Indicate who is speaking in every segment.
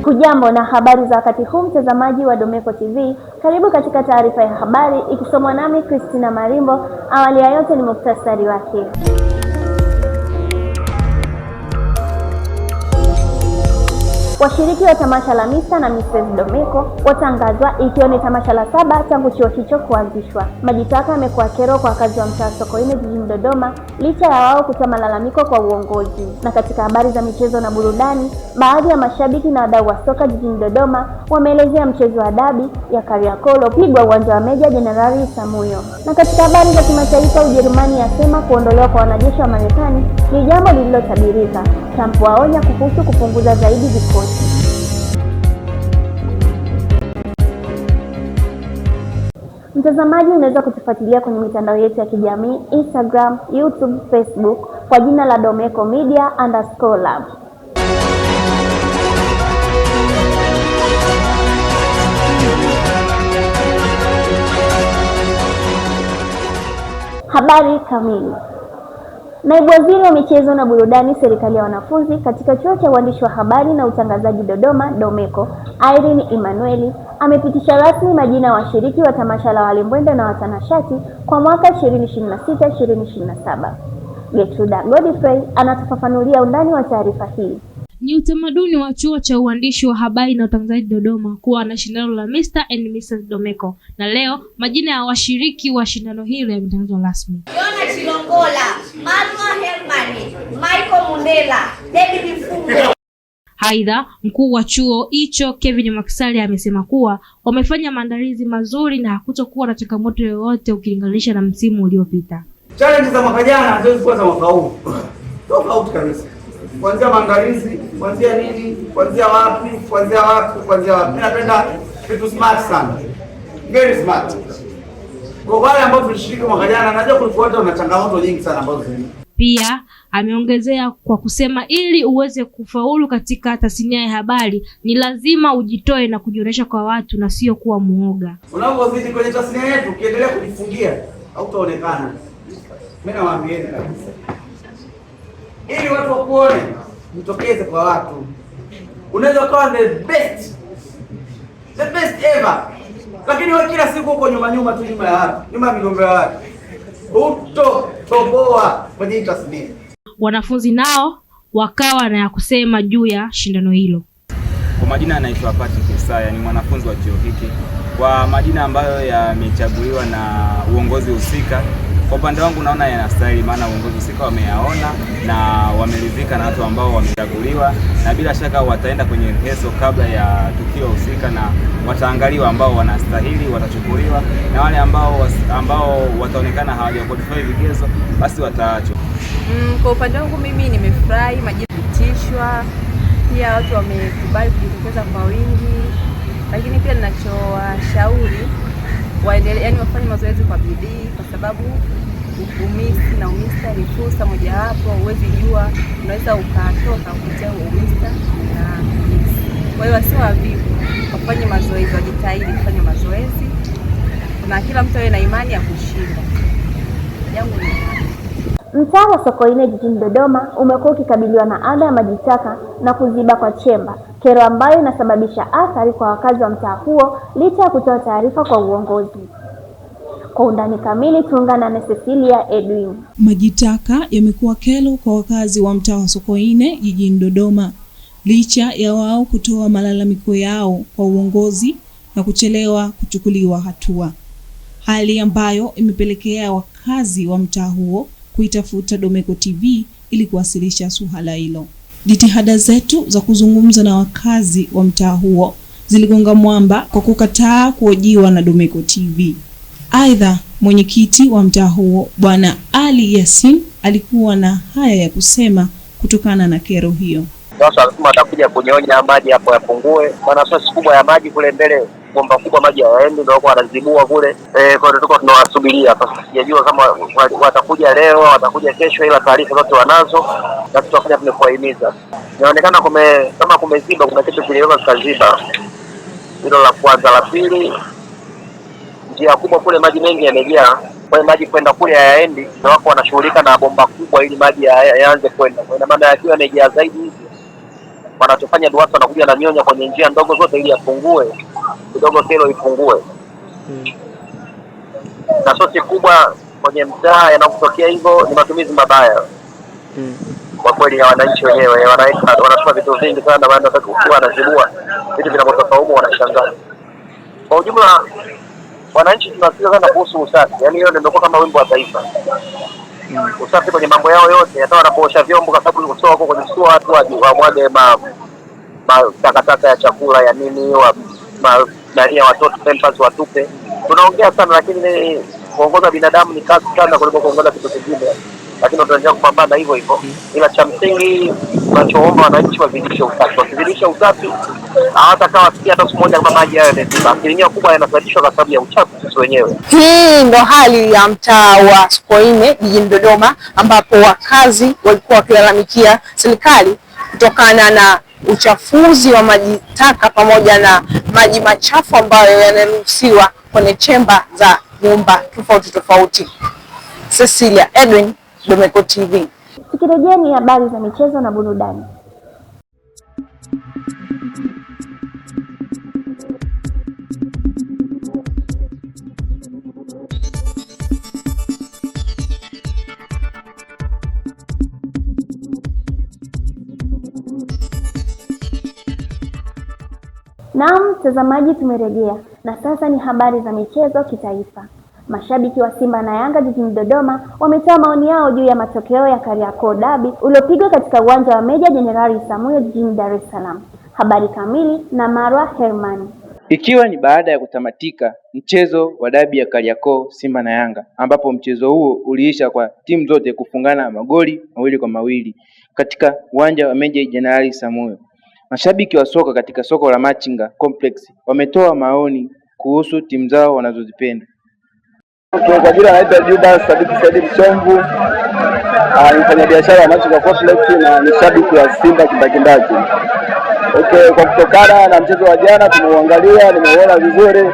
Speaker 1: Hujambo na habari za wakati huu, mtazamaji wa Domeko TV. Karibu katika taarifa ya habari ikisomwa nami Christina Marimbo. Awali ya yote ni muktasari wake. Washiriki wa tamasha la Mr. na Mrs. Domeko watangazwa, ikiwa ni tamasha la 7 tangu chuo hicho kuanzishwa. Majitaka yamekuwa kero kwa wakazi wa mtaa Sokoine jijini Dodoma licha ya wao kutoa malalamiko kwa uongozi. Na katika habari za michezo na burudani, baadhi ya mashabiki na wadau wa soka jijini Dodoma wameelezea mchezo wa dabi ya Kariakoo uliopigwa uwanja wa Meja Jenerali Samuyo. Na katika habari za kimataifa, Ujerumani yasema kuondolewa kwa wanajeshi wa Marekani ni jambo lililotabirika. Trump waonya kuhusu kupunguza zaidi vikosi. Mtazamaji, unaweza kutufuatilia kwenye mitandao yetu ya kijamii Instagram, YouTube, Facebook kwa jina la Domeko Media_Lab. Habari kamili. Naibu Waziri wa Michezo na Burudani Serikali ya Wanafunzi katika Chuo cha Uandishi wa Habari na Utangazaji Dodoma Domeko, Irene Emmanuel amepitisha rasmi majina ya washiriki wa tamasha la Walimbwende na watanashati kwa mwaka 2026-2027. Getruda Godfrey anatufafanulia undani wa taarifa hii.
Speaker 2: Ni utamaduni wa Chuo cha Uandishi wa Habari na Utangazaji Dodoma kuwa na shindano la Mr. and Mrs. Domeko, na leo majina ya washiriki wa shindano hilo yametangazwa rasmi.
Speaker 3: Yona Chilongola, Marwa Hermani, Michael Mundela, David Fungo.
Speaker 2: Aidha, mkuu wa chuo hicho Kevin Maksali amesema kuwa wamefanya maandalizi mazuri na hakutokuwa na changamoto yoyote ukilinganisha na msimu uliopita.
Speaker 4: Challenge za mwaka jana hazikuwa za mwaka huu. Tofauti kabisa. Kuanzia maandalizi, kuanzia nini, kuanzia wapi. Mimi napenda vitu smart sana. Very smart. Kwa wale ambao tulishiriki mwaka jana, najua kulikuwa na changamoto nyingi sana ambazo zilikuwa.
Speaker 2: Pia ameongezea kwa kusema ili uweze kufaulu katika tasnia ya habari ni lazima ujitoe na kujionyesha kwa watu na sio kuwa muoga.
Speaker 4: Unapozidi kwenye tasnia yetu ukiendelea kujifungia hautaonekana. Mimi nawaambieni kabisa. Ili watu wakuone, mtokeze kwa watu. Unaweza kuwa the best ever. Lakini wewe kila siku uko nyuma tu, nyuma ya watu, nyuma ya migombe ya watu. Toboa kwenye tasnia.
Speaker 2: Wanafunzi nao wakawa na ya kusema juu ya shindano hilo.
Speaker 5: Kwa majina anaitwa Patrick Isaya, ni mwanafunzi wa chuo hiki. Kwa majina ambayo yamechaguliwa na uongozi husika, kwa upande wangu naona yanastahili, maana uongozi husika wameyaona na wameridhika na watu ambao wamechaguliwa, na bila shaka wataenda kwenye rehearsal kabla ya tukio husika na wataangaliwa ambao wanastahili watachukuliwa, na wale ambao wataonekana hawajaqualify vigezo basi wataachwa.
Speaker 6: Kwa upande wangu mimi nimefurahi majina kupitishwa, pia watu wamekubali kujitokeza kwa wingi, lakini pia ninachowashauri waendelee, yani wafanye mazoezi kwa bidii, kwa sababu umisi na umista ni fursa mojawapo. Huwezi jua, unaweza ukatoka kupitia umista na umisi. Kwa hiyo wasio wavivu, wafanye mazoezi, wajitahidi kufanya mazoezi, na kila mtu awe na imani ya kushinda. Yangu ni
Speaker 1: Mtaa wa Sokoine jijini Dodoma umekuwa ukikabiliwa na adha ya majitaka na kuziba kwa chemba, kero ambayo inasababisha athari kwa wakazi wa mtaa huo licha ya kutoa taarifa kwa uongozi. Kwa undani kamili tuungana na Cecilia Edwin.
Speaker 7: Majitaka yamekuwa kero kwa wakazi wa mtaa wa Sokoine jijini Dodoma licha ya wao kutoa malalamiko yao kwa uongozi na kuchelewa kuchukuliwa hatua, hali ambayo imepelekea wakazi wa mtaa huo kuitafuta Domeko TV ili kuwasilisha suala hilo. Jitihada zetu za kuzungumza na wakazi wa mtaa huo ziligonga mwamba kwa kukataa kuhojiwa na Domeko TV. Aidha, mwenyekiti wa mtaa huo Bwana Ali Yasin alikuwa na haya ya kusema kutokana na kero hiyo.
Speaker 8: Sasa lazima atakuja kunyonya maji hapo yapungue, maana sosi kubwa ya maji kule mbele, bomba kubwa maji hayaendi, ndio kwa wanazibua kule. Kwa hiyo tuko tunawasubiria sasa. Sijajua kama watakuja leo, watakuja kesho, ila taarifa zote wanazo na tutafanya kuwahimiza. Inaonekana kama kumeziba, kuna kitu kiliweka kaziba. Hilo la kwanza. La pili, njia kubwa kule maji mengi yamejaa, kwa hiyo maji kwenda kule hayaendi, na wako wanashughulika na bomba kubwa ili maji yaanze kwenda. Kwa maana yakiwa yamejaa zaidi hivi wanachofanya DUWASA wanakuja na nyonya kwenye njia ndogo zote ili afungue kidogo kero ifungue. Na sosi kubwa kwenye mtaa yanapotokea hivyo ni matumizi mabaya kwa kweli ya wananchi wenyewe. Wanachukua vitu vingi sana, maana sasa wanazibua vitu vinapotoka huko wanashangaa. Kwa ujumla wananchi tunasikia sana kuhusu usafi, yaani hiyo ndio kama wimbo wa taifa. Usafi kwenye mambo yao yote, hata wanapoosha vyombo, kwa sababu kusoa huko kwenye sua watu wamwage takataka ya chakula ya nini ndani watoto pampers watupe. Tunaongea sana, lakini kuongoza binadamu ni kazi sana kuliko kuongoza kitu kingine, lakini tunaendelea kupambana hivyo hivyo. Ila cha msingi tunachoomba wananchi wazidishe usafi. Wakizidisha usafi hata kama wasikia hata siku moja kama maji hayo yanaziba, asilimia kubwa yanasababishwa kwa sababu ya uchafu sisi wenyewe.
Speaker 9: Hii ndo hali ya mtaa wa Sokoine jijini Dodoma, ambapo wakazi walikuwa wakilalamikia serikali kutokana na uchafuzi wa maji taka pamoja na maji machafu ambayo yanaruhusiwa kwenye chemba za nyumba tofauti tofauti. Cecilia Edwin, Domeko TV.
Speaker 1: Tukirejea ni habari za michezo na burudani. Naam, mtazamaji, tumerejea na sasa ni habari za michezo kitaifa. Mashabiki wa Simba na Yanga jijini Dodoma wametoa maoni yao juu ya matokeo ya Kariakoo Derby uliopigwa katika uwanja wa Meja Jenerali Isamuhyo jijini Dar es Salaam. Habari kamili na Marwa Herman.
Speaker 10: Ikiwa ni baada ya kutamatika mchezo wa dabi ya Kariakoo Simba na Yanga, ambapo mchezo huo uliisha kwa timu zote kufungana magoli 2-2 katika uwanja wa Meja Jenerali Isamuhyo. Mashabiki wa soka katika soko la Machinga Complex wametoa maoni kuhusu timu zao wanazozipenda.
Speaker 11: Kwa jina naitwa Judas Sadiki Saidi Mchomvu, ni mfanyabiashara wa Machinga Complex na ni shabiki wa Simba kindakindaki. Kwa kutokana na mchezo wa jana tumeuangalia, nimeona vizuri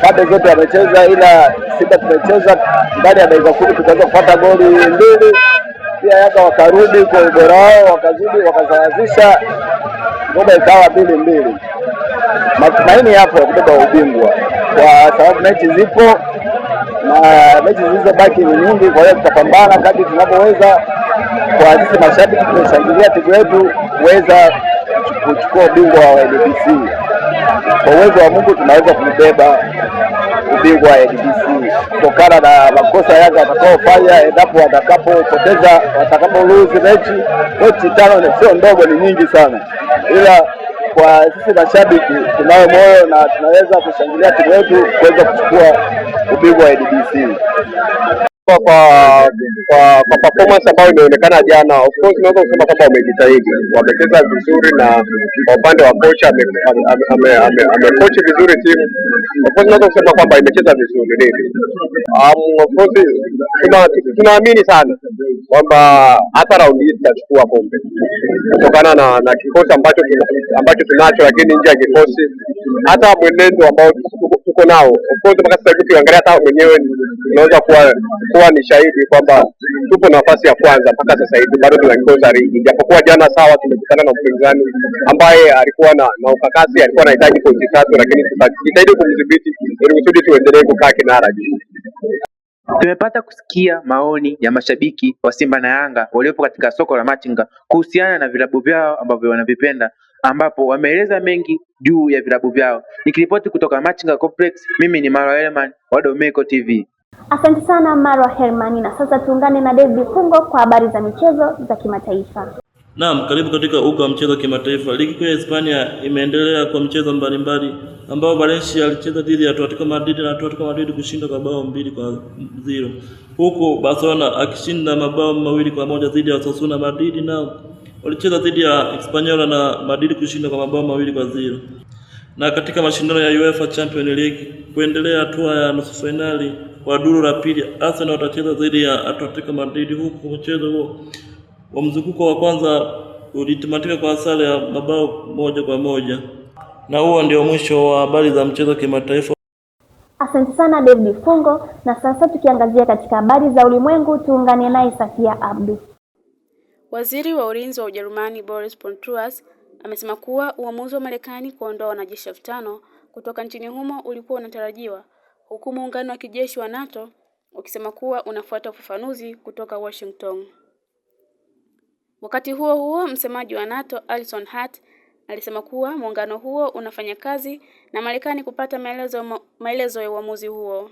Speaker 11: pande zote wamecheza, ila Simba tumecheza ndani ya dakika 10 tukaweza kupata goli 2. Pia Yanga wakarudi kwa ubora wao, wakazidi wakasawazisha, ngoma ikawa 2-2. Matumaini yapo ya kubeba ubingwa kwa sababu mechi zipo na mechi zilizobaki ni nyingi. Kwa hiyo tutapambana kadri tunapoweza. Kwa sisi mashabiki tunashangilia timu yetu kuweza kuchukua ubingwa wa NBC. Kwa uwezo wa Mungu tunaweza kubeba ubingwa wa NBC kutokana na makosa Yanga watakaofanya endapo watakapo lose mechi 5 sio ndogo, ni nyingi sana. Ila kwa sisi mashabiki tunayo moyo na tunaweza kushangilia timu yetu kuweza kuchukua ubingwa wa NBC. Kwa performance ambayo imeonekana jana, of course naweza kusema kwamba wamejitahidi, wamecheza vizuri, na kwa upande wa kocha amecoach vizuri timu. Of course naweza kusema kwamba imecheza vizuri. Of course tunaamini sana kwamba hata raundi hii tutachukua kombe kutokana na kikosi ambacho tunacho, lakini nje ya kikosi hata mwenendo ambao tuko nao. Of course mpaka sasa hivi tukiangalia hata mwenyewe unaweza kuwa ni shahidi kwamba tupo nafasi ya kwanza mpaka sasa hivi, bado tunaongoza ligi. Japokuwa jana sawa tumekutana na mpinzani ambaye alikuwa na ukakasi, alikuwa anahitaji pointi 3, lakini tutajitahidi kumdhibiti ili kusudi tuendelee kukaa kinara juu.
Speaker 10: Tumepata kusikia maoni ya mashabiki wa Simba na Yanga waliopo katika soko la Machinga kuhusiana na vilabu vyao ambavyo wanavipenda, ambapo wameeleza mengi juu ya vilabu vyao. Nikiripoti kutoka Machinga Complex, mimi ni Marwa Herman wa Domeko TV.
Speaker 1: Asante sana Marwa Herman, na sasa tuungane na David Fungo kwa habari za michezo za kimataifa.
Speaker 12: Naam, karibu katika uga wa mchezo wa kimataifa. Ligi kuu ya Hispania imeendelea kwa mchezo mbalimbali ambao Valencia alicheza dhidi ya Atletico Madrid na Atletico Madrid kushinda kwa bao 2-0. Huku Barcelona akishinda mabao 2-1 dhidi ya Osasuna. Madrid nao walicheza dhidi ya Espanyol na Madrid kushinda kwa mabao 2-0. Na katika mashindano ya UEFA Champions League kuendelea hatua ya nusu finali kwa duru la pili, Arsenal watacheza dhidi ya Atletico Madrid, huku mchezo huo wa mzunguko wa kwanza ulitamatika kwa sare ya mabao 1-1. Na huo ndio mwisho wa habari za mchezo kimataifa.
Speaker 1: Asante sana David Fungo, na sasa tukiangazia katika habari za ulimwengu, tuungane naye Safia Abdu.
Speaker 13: Waziri wa Ulinzi wa Ujerumani Boris Pontus amesema kuwa uamuzi wa Marekani kuondoa wanajeshi 5,000 kutoka nchini humo ulikuwa unatarajiwa, huku muungano wa kijeshi wa NATO ukisema kuwa unafuata ufafanuzi kutoka Washington. Wakati huo huo, msemaji wa NATO Alison Hart alisema kuwa muungano huo unafanya kazi na Marekani kupata maelezo ya uamuzi huo.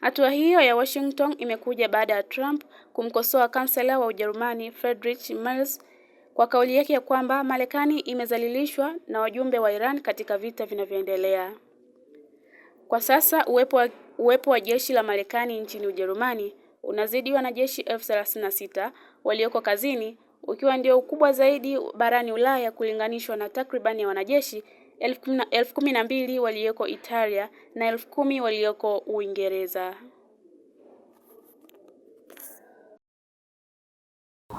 Speaker 13: Hatua hiyo ya Washington imekuja baada ya Trump kumkosoa kansela wa Ujerumani Friedrich Merz kwa kauli yake ya kwamba Marekani imezalilishwa na wajumbe wa Iran katika vita vinavyoendelea. Kwa sasa uwepo wa jeshi la Marekani nchini Ujerumani unazidi wanajeshi 36,000 walioko kazini, ukiwa ndio ukubwa zaidi barani Ulaya kulinganishwa na takribani ya wanajeshi 12,000 walioko Italia na 10,000 walioko Uingereza.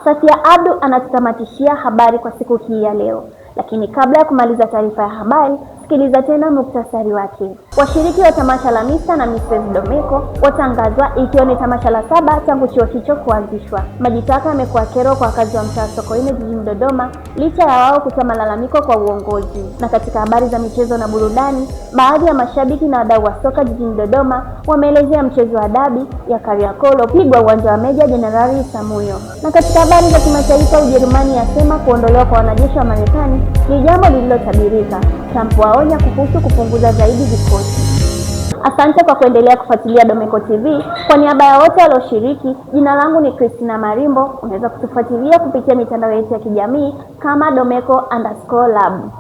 Speaker 1: Satia Abdu anatutamatishia habari kwa siku hii ya leo. Lakini kabla ya kumaliza taarifa ya habari, sikiliza tena muktasari wake. Washiriki wa tamasha la Mr. na Mrs. Domeko watangazwa, ikiwa ni tamasha la 7 tangu chuo hicho kuanzishwa. Maji taka yamekuwa kero kwa wakazi wa mtaa Sokoine jijini Dodoma, licha ya wao kutoa malalamiko kwa uongozi. Na katika habari za michezo na burudani, baadhi ya mashabiki na wadau wa soka jijini Dodoma wameelezea mchezo wa dabi ya Kariakoo uliopigwa uwanja wa Meja Jenerali Samuyo. Na katika habari za kimataifa, Ujerumani yasema kuondolewa kwa wanajeshi wa Marekani ni jambo lililotabirika. Trump waonya kuhusu kupunguza zaidi vikosi. Asante kwa kuendelea kufuatilia Domeko TV. Kwa niaba ya wote walioshiriki, jina langu ni Christina Marimbo. Unaweza kutufuatilia kupitia mitandao yetu ya kijamii kama Domeko_Lab.